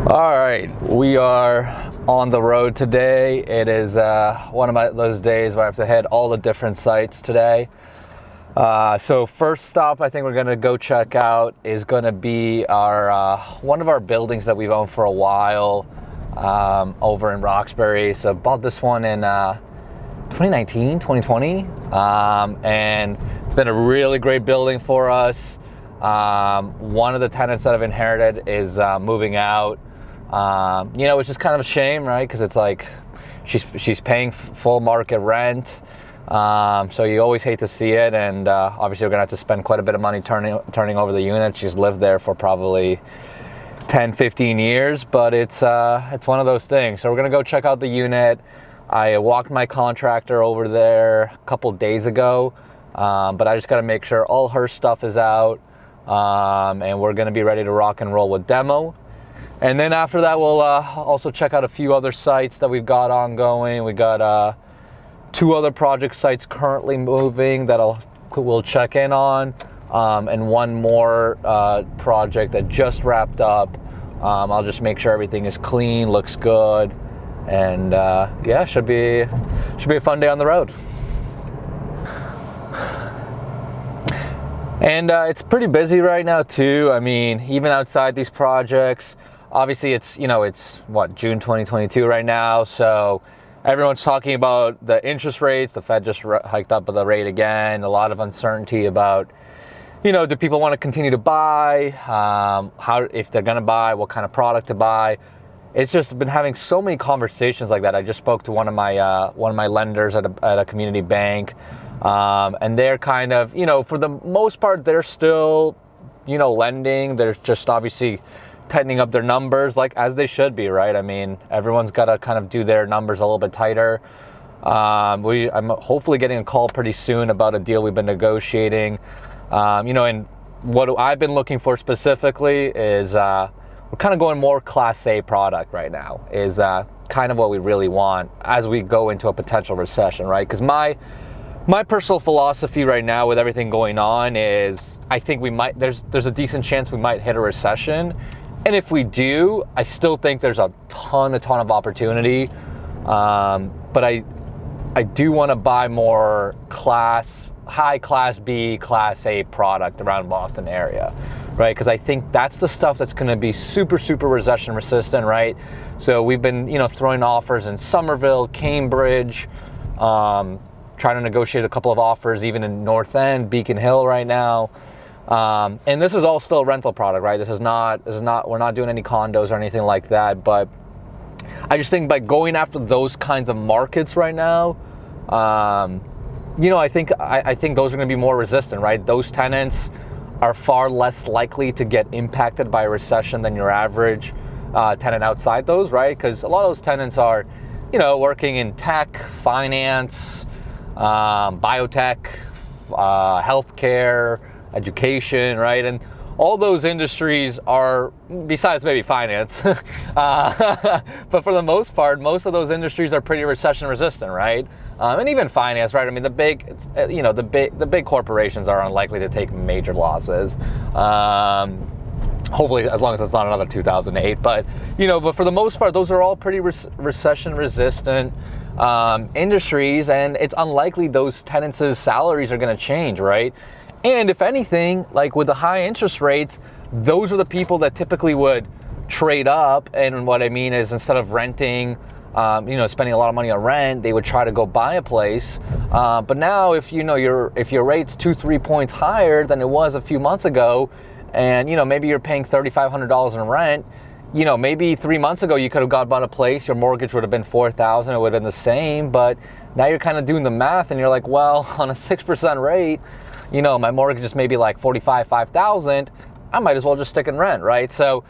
All right, we are on the road today. It is one of those days where I have to hit all the different sites today. So first stop I think we're gonna go check out is gonna be our one of our buildings that we've owned for a while over in Roxbury. So bought this one in 2019, 2020, and it's been a really great building for us. One of the tenants that I've inherited is moving out. Which is kind of a shame, right? Because it's like she's paying full market rent, so you always hate to see it. And obviously, we're gonna have to spend quite a bit of money turning over the unit. She's lived there for probably 10-15 years, but it's one of those things. So we're gonna go check out the unit. I walked my contractor over there a couple days ago, but I just gotta make sure all her stuff is out, and we're gonna be ready to rock and roll with demo. And then after that, we'll also check out a few other sites that we've got ongoing. We got 2 other project sites currently moving that we'll check in on, and one more project that just wrapped up. I'll just make sure everything is clean, looks good, and yeah, should be a fun day on the road. And it's pretty busy right now too. I mean, even outside these projects. Obviously, it's June 2022 right now, so everyone's talking about the interest rates. The Fed just hiked up the rate again. A lot of uncertainty about, do people want to continue to buy? If they're going to buy, what kind of product to buy? It's just been having so many conversations like that. I just spoke to one of my lenders at a community bank, and they're kind of, for the most part, they're still, lending. They're just obviously tightening up their numbers, like as they should be, right? I mean, everyone's got to kind of do their numbers a little bit tighter. I'm hopefully getting a call pretty soon about a deal we've been negotiating. And what I've been looking for specifically is we're kind of going more Class A product right now, is kind of what we really want as we go into a potential recession, right? Because my personal philosophy right now with everything going on is I think there's a decent chance we might hit a recession. And if we do, I still think there's a ton of opportunity. But I do want to buy more high Class B, Class A product around Boston area, right? Because I think that's the stuff that's going to be super recession resistant, right? So we've been, throwing offers in Somerville, Cambridge, trying to negotiate a couple of offers even in North End, Beacon Hill right now. And this is all still a rental product, right? We're not doing any condos or anything like that. But I just think by going after those kinds of markets right now, I think those are going to be more resistant, right? Those tenants are far less likely to get impacted by a recession than your average tenant outside those, right? Because a lot of those tenants are, working in tech, finance, biotech, healthcare, education, right? And all those industries are, besides maybe finance, but for the most part, most of those industries are pretty recession resistant, right? And even finance, right? I mean, the big corporations are unlikely to take major losses. Hopefully, as long as it's not another 2008. But for the most part, those are all pretty recession resistant industries, and it's unlikely those tenants' salaries are going to change, right? And if anything, like with the high interest rates, those are the people that typically would trade up. And what I mean is, instead of renting, spending a lot of money on rent, they would try to go buy a place. But now, if your rate's 2-3 points higher than it was a few months ago, and maybe you're paying $3,500 in rent, maybe 3 months ago you could have bought a place, your mortgage would have been $4,000, it would have been the same. But now you're kind of doing the math, and you're like, well, on a 6% rate, my mortgage is maybe like $5,000, I might as well just stick in rent, right? So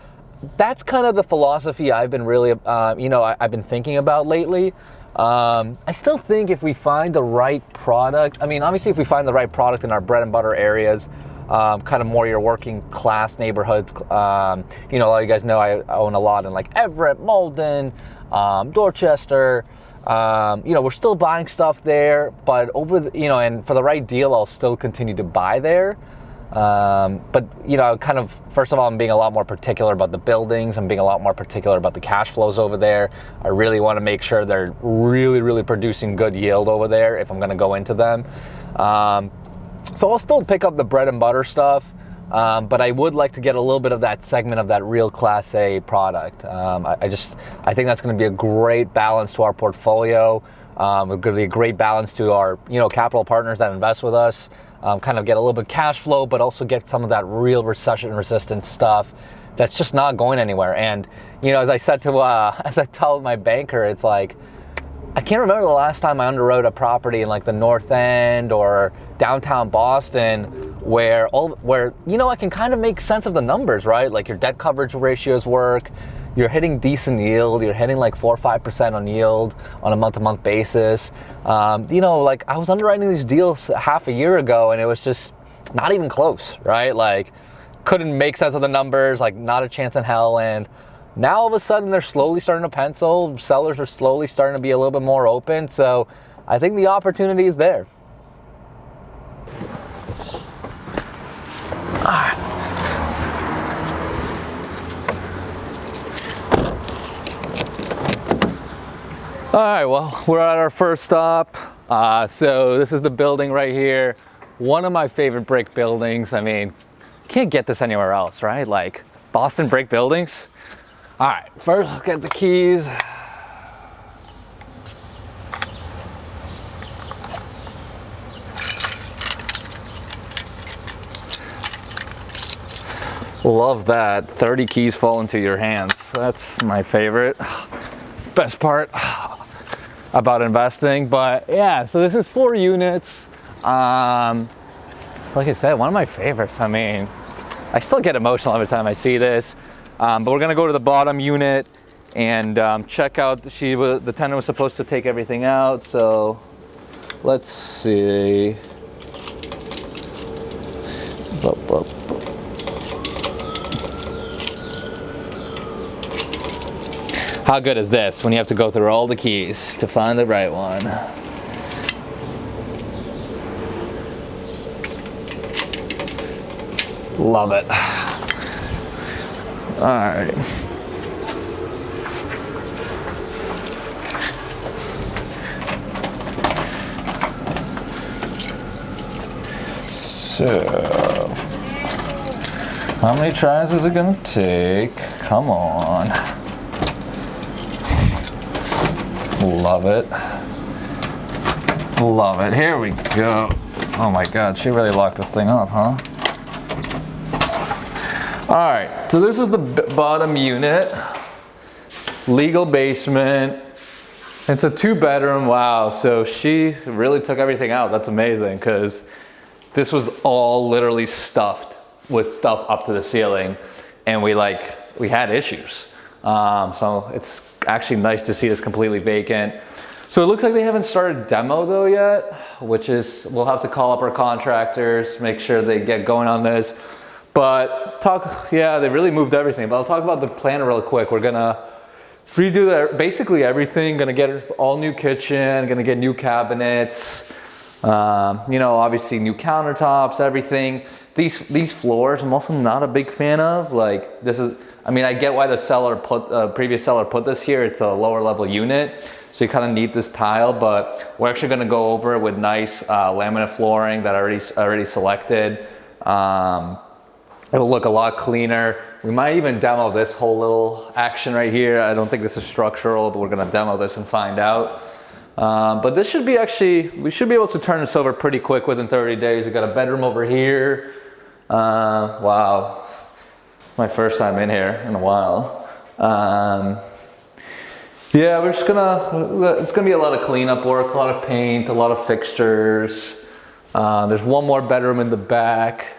that's kind of the philosophy I've been really, I've been thinking about lately. I still think if we find the right product, obviously if we find the right product in our bread and butter areas, kind of more your working class neighborhoods, a lot of you guys know I own a lot in like Everett, Malden, Dorchester. We're still buying stuff there, but and for the right deal, I'll still continue to buy there. But kind of, first of all, I'm being a lot more particular about the buildings. I'm being a lot more particular about the cash flows over there. I really want to make sure they're really, really producing good yield over there if I'm going to go into them. So I'll still pick up the bread and butter stuff, but I would like to get a little bit of that segment of that real Class A product. I think that's going to be a great balance to our portfolio. It's going to be a great balance to our capital partners that invest with us. Kind of get a little bit of cash flow, but also get some of that real recession-resistant stuff that's just not going anywhere. And as I tell my banker, it's like, I can't remember the last time I underwrote a property in like the North End or downtown Boston where I can kind of make sense of the numbers, right? Like your debt coverage ratios work, you're hitting decent yield, you're hitting like 4 or 5% on yield on a month-to-month basis. Like I was underwriting these deals half a year ago and it was just not even close, right? Like couldn't make sense of the numbers, like not a chance in hell. And now all of a sudden they're slowly starting to pencil. Sellers are slowly starting to be a little bit more open. So I think the opportunity is there. All right, well, we're at our first stop. So this is the building right here. One of my favorite brick buildings. I mean, can't get this anywhere else, right? Like Boston brick buildings. All right, first look at the keys. Love that, 30 keys fall into your hands. That's my favorite. Best part about investing. But yeah, so this is 4 units. Like I said, one of my favorites. I mean, I still get emotional every time I see this. But we're gonna go to the bottom unit and check out. The tenant was supposed to take everything out, so let's see. How good is this when you have to go through all the keys to find the right one? Love it. All right. So, how many tries is it gonna take? Come on. Love it. Love it. Here we go. Oh my God, she really locked this thing up, huh? All right, so this is the bottom unit. Legal basement. It's a 2-bedroom. Wow, so she really took everything out. That's amazing, because this was all literally stuffed with stuff up to the ceiling, and we had issues. So it's actually nice to see this completely vacant. So it looks like they haven't started demo though yet, which is, we'll have to call up our contractors, make sure they get going on this. But they really moved everything. But I'll talk about the plan real quick. We're gonna redo basically everything. Gonna get all new kitchen, gonna get new cabinets, obviously new countertops, everything. These floors, I'm also not a big fan of. Like this is, I get why the previous seller put this here. It's a lower level unit, so you kind of need this tile. But we're actually going to go over it with nice laminate flooring that I already selected. It'll look a lot cleaner. We might even demo this whole little action right here. I don't think this is structural, but we're going to demo this and find out. But this should be we should be able to turn this over pretty quick within 30 days. We got a bedroom over here. Wow. My first time in here in a while. Yeah, it's gonna be a lot of cleanup work, a lot of paint, a lot of fixtures. There's one more bedroom in the back,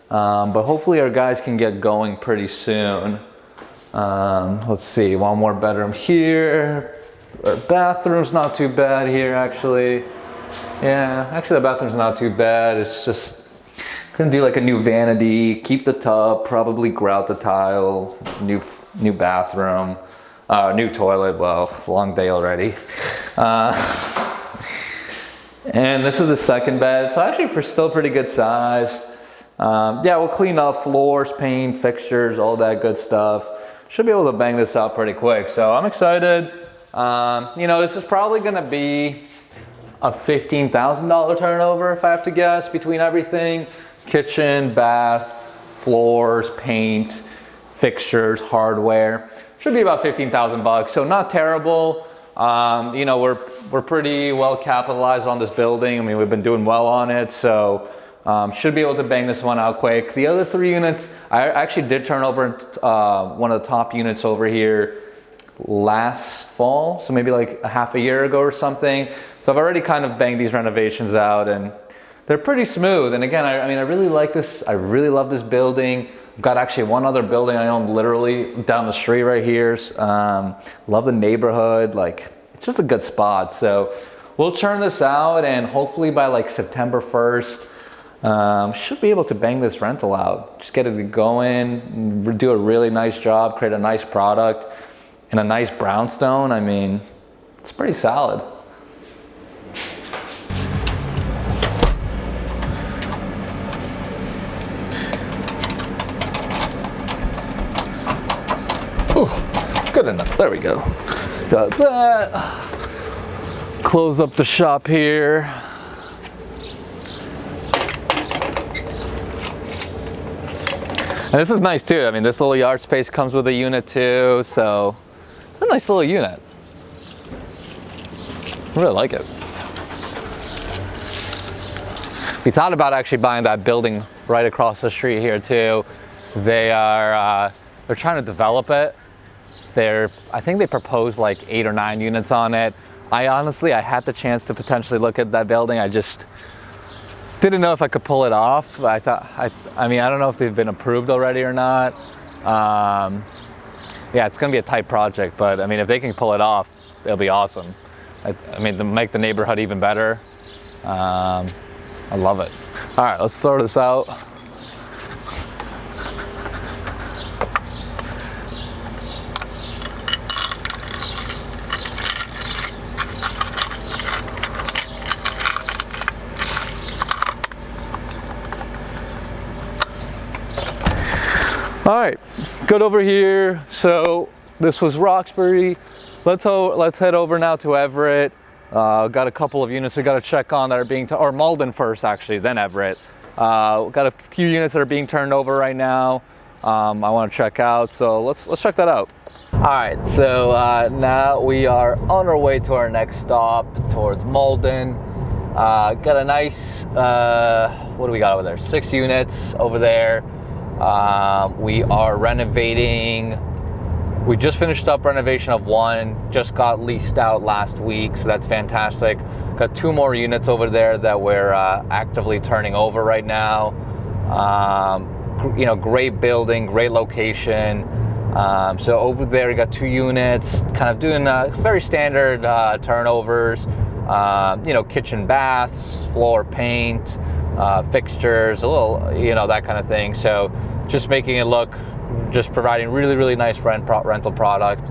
but hopefully our guys can get going pretty soon. Let's see, one more bedroom here. Our bathroom's not too bad here, actually. Yeah, actually the bathroom's not too bad. It's just gonna do like a new vanity, keep the tub, probably grout the tile, new bathroom, new toilet. Well, long day already. And this is the second bed. It's actually still pretty good size. Yeah, we'll clean up floors, paint, fixtures, all that good stuff. Should be able to bang this out pretty quick. So I'm excited. You know, this is probably gonna be a $15,000 turnover if I have to guess between everything. Kitchen, bath, floors, paint, fixtures, hardware. Should be about 15,000 bucks, so not terrible. You know, we're pretty well capitalized on this building. I mean, we've been doing well on it, so should be able to bang this one out quick. The other 3 units, I actually did turn over one of the top units over here last fall, so maybe like a half a year ago or something. So I've already kind of banged these renovations out, and they're pretty smooth. And again, I mean, I really like this. I really love this building. I've got actually one other building I own literally down the street right here. Love the neighborhood. Like, it's just a good spot. So we'll churn this out, and hopefully by like September 1st, should be able to bang this rental out. Just get it going, do a really nice job, create a nice product in a nice brownstone. I mean, it's pretty solid. Ooh, good enough. There we go. Got that. Close up the shop here. And this is nice too. I mean, this little yard space comes with a unit too, so it's a nice little unit. I really like it. We thought about actually buying that building right across the street here too. They're trying to develop it. I think they proposed like 8 or 9 units on it. I had the chance to potentially look at that building. I just didn't know if I could pull it off. I mean, I don't know if they've been approved already or not. Yeah, it's gonna be a tight project, but I mean, if they can pull it off, it'll be awesome. I mean, to make the neighborhood even better. I love it. All right, let's throw this out. All right, good over here. So this was Roxbury. Let's head over now to Everett. Got a couple of units we got to check on that are being, or Malden first actually, then Everett. Got a few units that are being turned over right now. I want to check out. So let's check that out. All right, so now we are on our way to our next stop towards Malden. Got a nice, what do we got over there? 6 units over there. We are renovating. We just finished up renovation of 1, just got leased out last week, so that's fantastic. Got 2 more units over there that we're actively turning over right now. You know, great building, great location. So over there we got 2 units, kind of doing very standard turnovers. You know, kitchen, baths, floor, paint, fixtures, a little, you know, that kind of thing. So just making it look, just providing really nice rental product.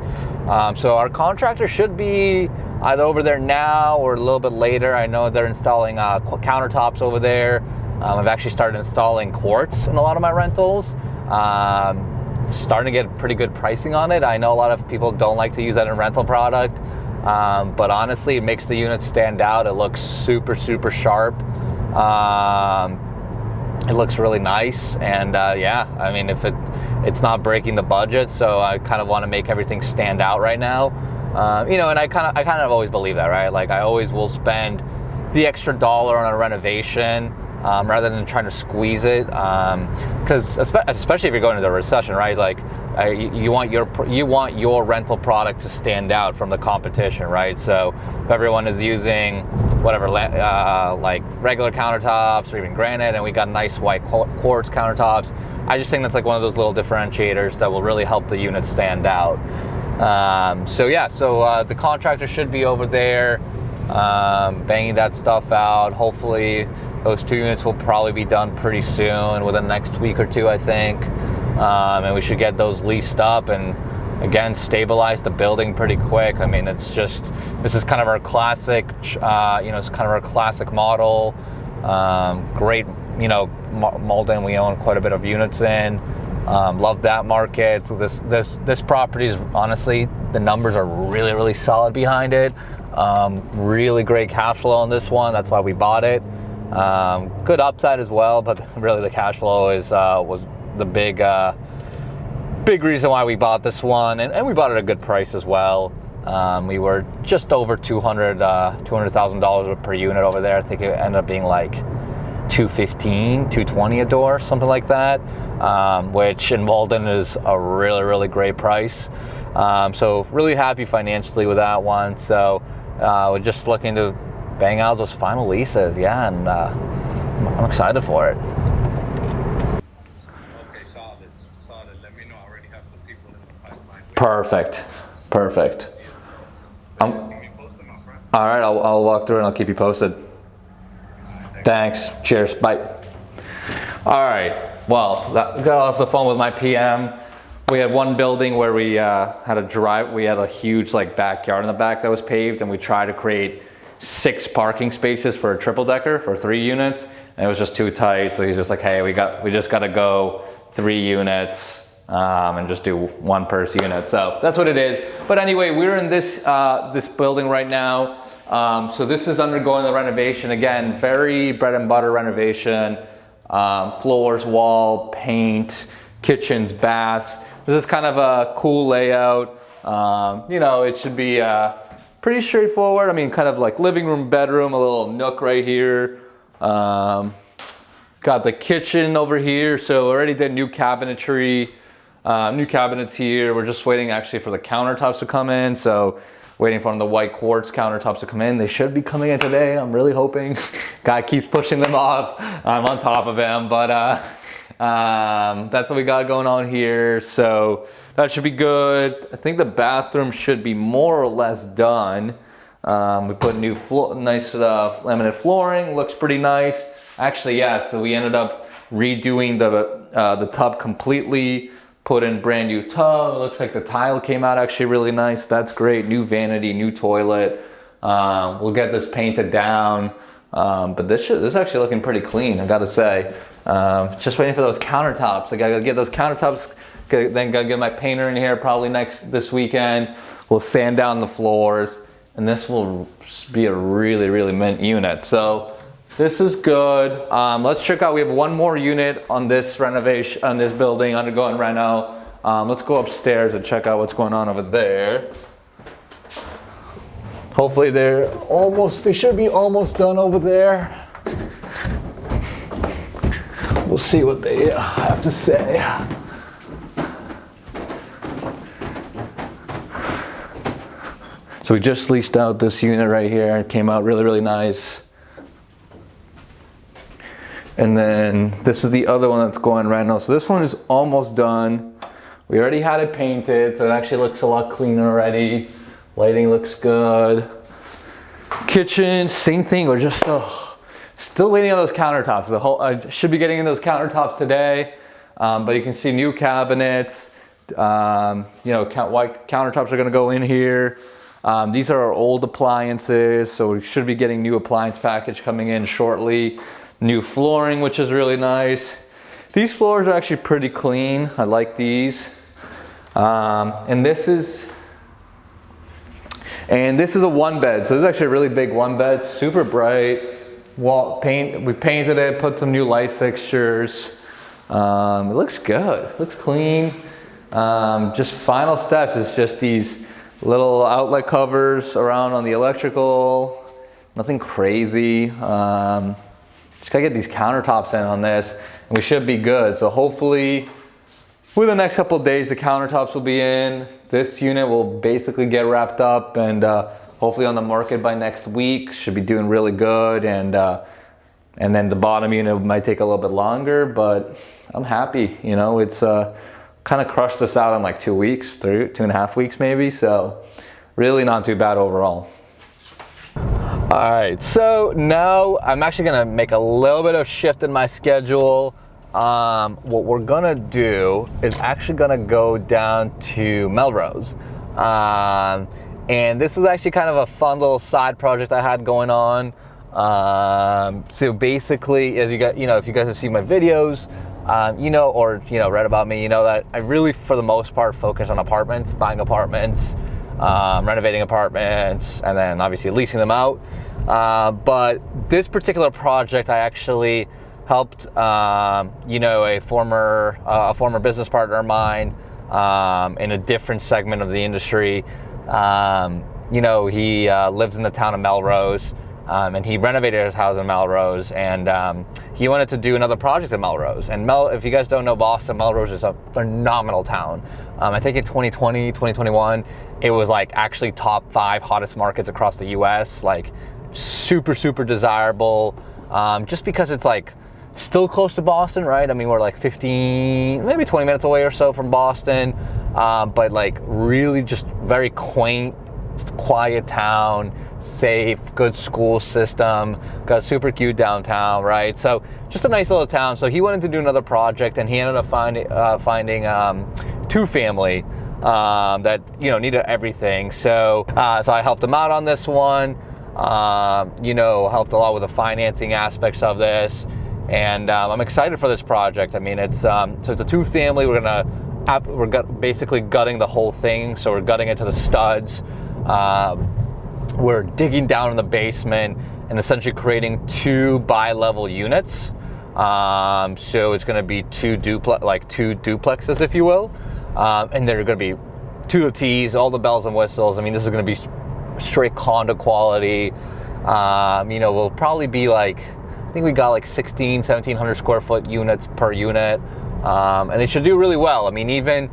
So our contractor should be either over there now or a little bit later. I know they're installing countertops over there. I've actually started installing quartz in a lot of my rentals. Starting to get pretty good pricing on it. I know a lot of people don't like to use that in rental product, but honestly, it makes the unit stand out. It looks super sharp. It looks really nice, and yeah, I mean, if it's not breaking the budget, so I kind of want to make everything stand out right now. You know, and I kind of always believe that, right? Like, I always will spend the extra dollar on a renovation rather than trying to squeeze it, because especially if you're going into a recession, right? Like, you want your rental product to stand out from the competition, right? So if everyone is using whatever, like regular countertops or even granite, and we got nice white quartz countertops, I just think that's like one of those little differentiators that will really help the unit stand out. So yeah, so the contractor should be over there banging that stuff out. Hopefully those 2 units will probably be done pretty soon, within the next week or 2, I think. And we should get those leased up and, again, stabilize the building pretty quick. I mean, it's just, this is kind of our classic, you know, it's kind of our classic model. Great, Malden, we own quite a bit of units in. Love that market. So this property is honestly, the numbers are really, really solid behind it. Really great cash flow on this one. That's why we bought it. Good upside as well, but really the cash flow was the big reason why we bought this one, and we bought it at a good price as well. We were just over $200,000 per unit over there. I think it ended up being like $215, $220 a door, something like that, which in Malden is a really, really great price. So really happy financially with that one. So we're just looking to bang out those final leases, yeah, and I'm excited for it. Okay, solid. Let me know. I already have some people in the pipeline. Perfect. Keep me posted, my friend. All right, I'll walk through and I'll keep you posted. Thanks. Cheers. Bye. All right. Well, got off the phone with my PM. We had one building where we had a drive. We had a huge backyard in the back that was paved, and we tried to create 6 parking spaces for a triple decker for 3 units, and it was just too tight. So he's just like, hey, we just got to go 3 units and just do 1 per unit. So that's what it is. But anyway, we're in this building right now. So this is undergoing the renovation. Again, very bread and butter renovation. Floors, wall, paint, kitchens, baths. This is kind of a cool layout. It should be pretty straightforward. I mean, kind of like living room, bedroom, a little nook right here. Got the kitchen over here. So already did new cabinetry, new cabinets here. We're just waiting actually for the countertops to come in. So waiting for the white quartz countertops to come in. They should be coming in today. I'm really hoping. Guy keeps pushing them off. I'm on top of him, but that's what we got going on here. So that should be good. I think the bathroom should be more or less done. We put new nice laminate flooring. Looks pretty nice. Actually, yeah. So we ended up redoing the tub completely. Put in brand new tub. It looks like the tile came out actually really nice. That's great. New vanity, new toilet. We'll get this painted down. But this is actually looking pretty clean, I gotta say. Just waiting for those countertops. I gotta get those countertops. Then gotta get my painter in here probably this weekend. We'll sand down the floors, and this will be a really, really mint unit. So this is good. Let's check out. We have 1 more unit on this renovation, on this building undergoing reno. Let's go upstairs and check out what's going on over there. Hopefully they should be almost done over there. We'll see what they have to say. So we just leased out this unit right here. It came out really, really nice. And then this is the other one that's going right now. So this one is almost done. We already had it painted, so it actually looks a lot cleaner already. Lighting looks good. Kitchen, same thing. We're just still waiting on those countertops. I should be getting in those countertops today, but you can see new cabinets. White countertops are going to go in here. These are our old appliances, so we should be getting new appliance package coming in shortly. New flooring, which is really nice. These floors are actually pretty clean. I like these. And this is a 1-bed. So this is actually a really big 1-bed, super bright. Wall paint. We painted it, put some new light fixtures. It looks good. It looks clean. Just final steps is just these little outlet covers around on the electrical. Nothing crazy. Just gotta get these countertops in on this, and we should be good. So hopefully, within the next couple of days, the countertops will be in. This unit will basically get wrapped up, and hopefully on the market by next week. Should be doing really good, and then the bottom unit might take a little bit longer, but I'm happy. It's kind of crushed us out in like 2 weeks, 2.5 weeks maybe. So really not too bad overall. All right, so now I'm actually gonna make a little bit of shift in my schedule. What we're gonna do is actually gonna go down to Melrose. And this was actually kind of a fun little side project I had going on. So basically, as you got, if you guys have seen my videos, or read about me, that I really, for the most part, focus on apartments, buying apartments, renovating apartments, and then obviously leasing them out. But this particular project, I actually helped, a former business partner of mine, in a different segment of the industry. He lives in the town of Melrose, and he renovated his house in Melrose, and he wanted to do another project in Melrose. And if you guys don't know Boston, Melrose is a phenomenal town. I think in 2020, 2021, it was like actually top 5 hottest markets across the US, like super, super desirable, just because it's like still close to Boston, right? I mean, we're like 15, maybe 20 minutes away or so from Boston, but like really just very quaint, quiet town, safe, good school system, got a super cute downtown, right? So just a nice little town. So he wanted to do another project, and he ended up finding 2-family that needed everything. So I helped him out on this one. Helped a lot with the financing aspects of this, and I'm excited for this project. I mean, it's so it's a 2-family. We're basically gutting the whole thing. So we're gutting it to the studs. We're digging down in the basement and essentially creating 2 bi-level units. So it's going to be 2 duplexes, if you will, and they're going to be 2 of T's, all the bells and whistles. I mean, this is going to be straight condo quality. We'll probably be like, I think we got like 1,700 square foot units per unit. And they should do really well. I mean, even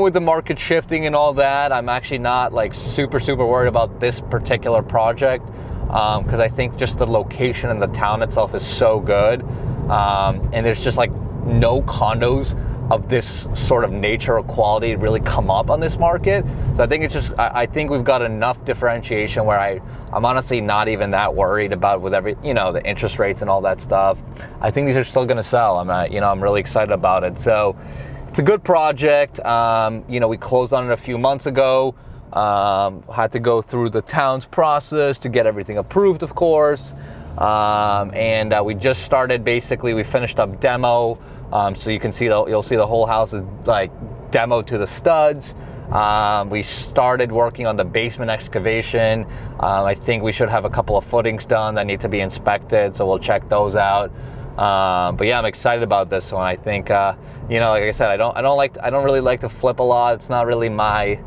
with the market shifting and all that, I'm actually not like super, super worried about this particular project, because I think just the location and the town itself is so good. And there's just like no condos of this sort of nature or quality really come up on this market. So I think I think we've got enough differentiation where I'm honestly not even that worried about with the interest rates and all that stuff. I think these are still going to sell. I'm really excited about it. So it's a good project. We closed on it a few months ago. Had to go through the town's process to get everything approved, of course. And we just started, basically, we finished up demo. So you can see, you'll see the whole house is like demoed to the studs. We started working on the basement excavation. I think we should have a couple of footings done that need to be inspected, so we'll check those out. But yeah, I'm excited about this one. I think, like I said, I don't really like to flip a lot. It's not really my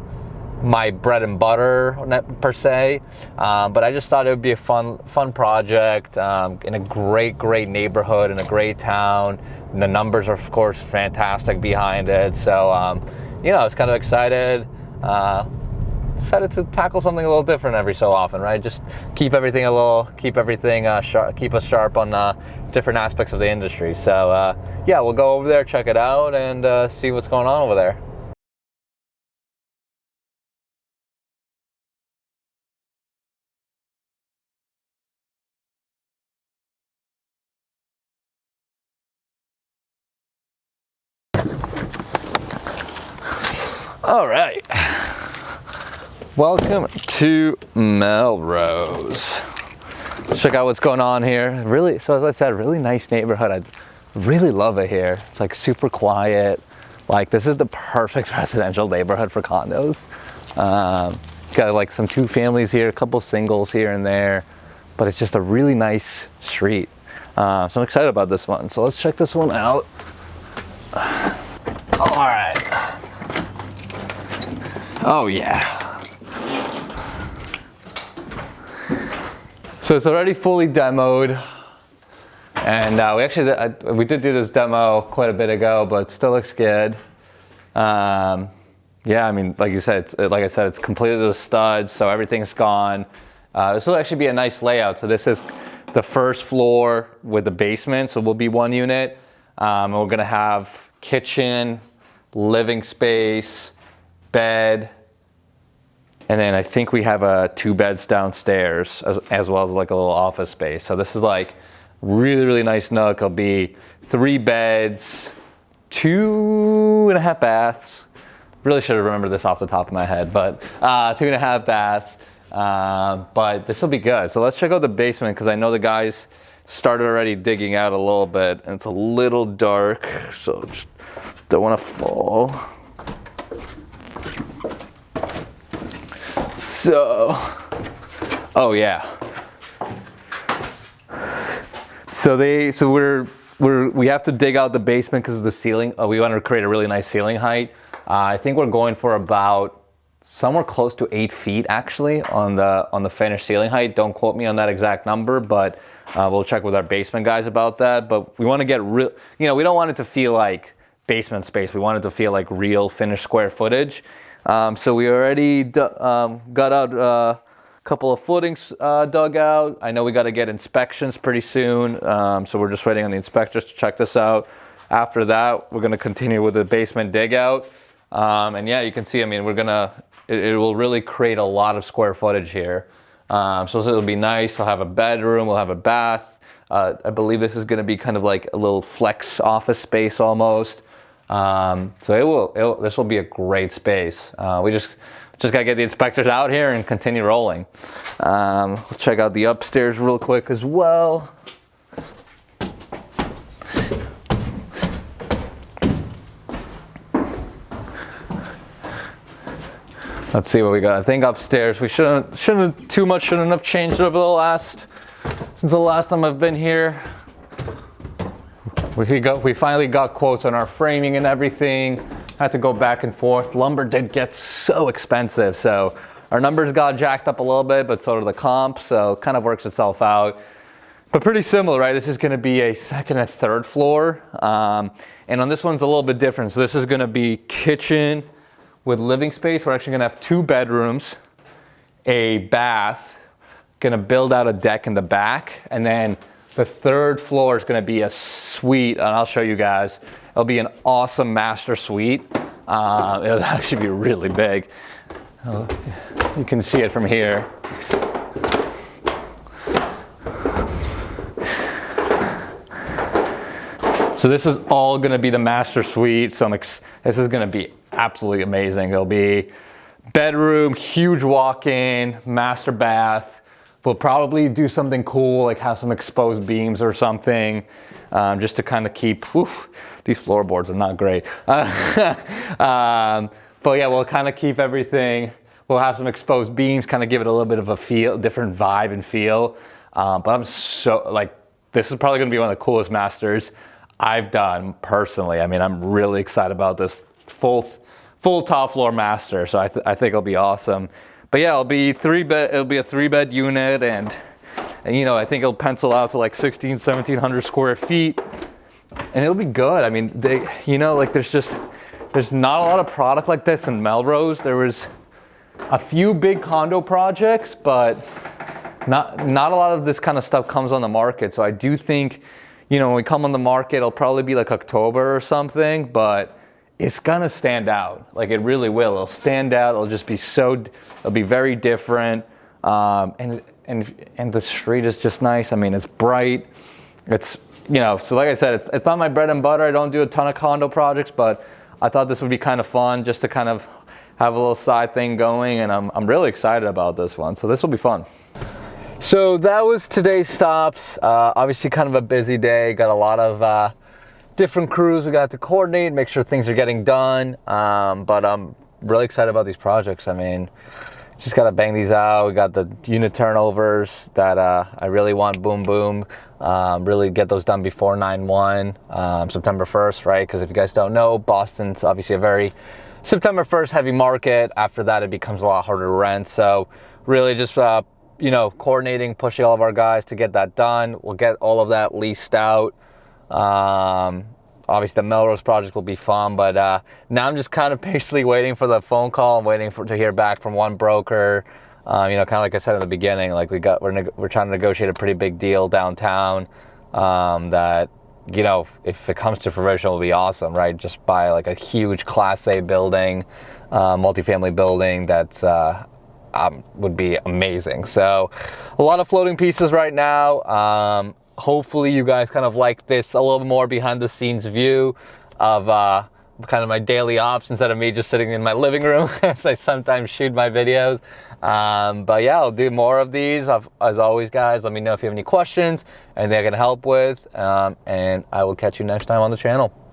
bread and butter per se, but I just thought it would be a fun project in a great neighborhood, in a great town. And the numbers are, of course, fantastic behind it. So I was kind of excited to tackle something a little different every so often, right? Just keep everything sharp, keep us sharp on different aspects of the industry. So yeah, we'll go over there, check it out, and see what's going on over there. All right, welcome to Melrose. Let's check out what's going on here. Really, so as I said, really nice neighborhood. I really love it here. It's like super quiet. Like, this is the perfect residential neighborhood for condos. Got like some 2-families here, a couple singles here and there, but it's just a really nice street. So I'm excited about this one. So let's check this one out. All right. Oh yeah. So it's already fully demoed, and we did do this demo quite a bit ago, but it still looks good. Yeah, I mean, like I said, it's completed to the studs, so everything's gone. This will actually be a nice layout. So this is the first floor with the basement, so we'll be 1 unit. And we're gonna have kitchen, living space, bed, and then I think we have 2 beds downstairs as well as like a little office space. So this is like really nice nook. It'll be 3 beds, 2.5 baths. Really should have remembered this off the top of my head, but 2.5 baths. But this will be good. So let's check out the basement because I know the guys started already digging out a little bit and it's a little dark, so just don't want to fall. So, oh yeah. So we have to dig out the basement because of the ceiling. We want to create a really nice ceiling height. I think we're going for about somewhere close to 8 feet actually on the finished ceiling height. Don't quote me on that exact number, but we'll check with our basement guys about that. But we want to get real, we don't want it to feel like basement space. We want it to feel like real finished square footage. So we already got out a couple of footings dug out. I know we got to get inspections pretty soon. So we're just waiting on the inspectors to check this out. After that, we're going to continue with the basement dig out. And yeah, you can see, I mean, it will really create a lot of square footage here. So it'll be nice. I'll have a bedroom, we'll have a bath. I believe this is going to be kind of like a little flex office space almost. So this will be a great space. We just got to get the inspectors out here and continue rolling. Let's check out the upstairs real quick as well. Let's see what we got. I think upstairs we shouldn't have changed over since the last time I've been here. We finally got quotes on our framing and everything. Had to go back and forth. Lumber did get so expensive, so our numbers got jacked up a little bit, but so did the comp, so it kind of works itself out. But pretty similar, right? This is going to be a second and third floor, and on this one's a little bit different. So this is going to be kitchen with living space. We're actually going to have 2 bedrooms, a bath, going to build out a deck in the back, and then the third floor is going to be a suite, and I'll show you guys. It'll be an awesome master suite. It'll actually be really big. You can see it from here. So this is all going to be the master suite. So this is going to be absolutely amazing. It'll be bedroom, huge walk-in, master bath. We'll probably do something cool, like have some exposed beams or something, just to kind of keep, these floorboards are not great. But yeah, we'll kind of keep everything. We'll have some exposed beams, kind of give it a little bit of a feel, different vibe and feel. But I'm this is probably gonna be one of the coolest masters I've done personally. I mean, I'm really excited about this full top floor master. So I think it'll be awesome. But yeah, it'll be a 3-bed unit, and I think it'll pencil out to like 1,700 square feet, and it'll be good. I mean, there's not a lot of product like this in Melrose. There was a few big condo projects, but not a lot of this kind of stuff comes on the market. So I do think, when we come on the market, it'll probably be like October or something, but it's gonna stand out. Like, it really will. It'll stand out. It'll just be it'll be very different. And the street is just nice. I mean, it's bright. It's, so like I said, it's not my bread and butter. I don't do a ton of condo projects, but I thought this would be kind of fun just to kind of have a little side thing going, and I'm really excited about this one. So this will be fun. So that was today's stops. Obviously kind of a busy day. Got a lot of different crews we got to coordinate, make sure things are getting done. But I'm really excited about these projects. I mean, just got to bang these out. We got the unit turnovers that I really want boom. Really get those done before 9/1, September 1st, right? Because if you guys don't know, Boston's obviously a very September 1st heavy market. After that, it becomes a lot harder to rent. So really just, coordinating, pushing all of our guys to get that done. We'll get all of that leased out. Obviously the Melrose project will be fun, but now I'm just kind of patiently waiting for the phone call. I'm waiting to hear back from one broker. Kind of like I said in the beginning, like we're trying to negotiate a pretty big deal downtown that, if it comes to fruition, will be awesome, right? Just buy like a huge Class A building, multifamily building that's would be amazing. So a lot of floating pieces right hopefully you guys kind of like this a little more behind the scenes view of kind of my daily ops instead of me just sitting in my living room as I sometimes shoot my videos. But yeah, I'll do more of these. As always, guys, let me know if you have any questions, anything I can help with, and I will catch you next time on the channel.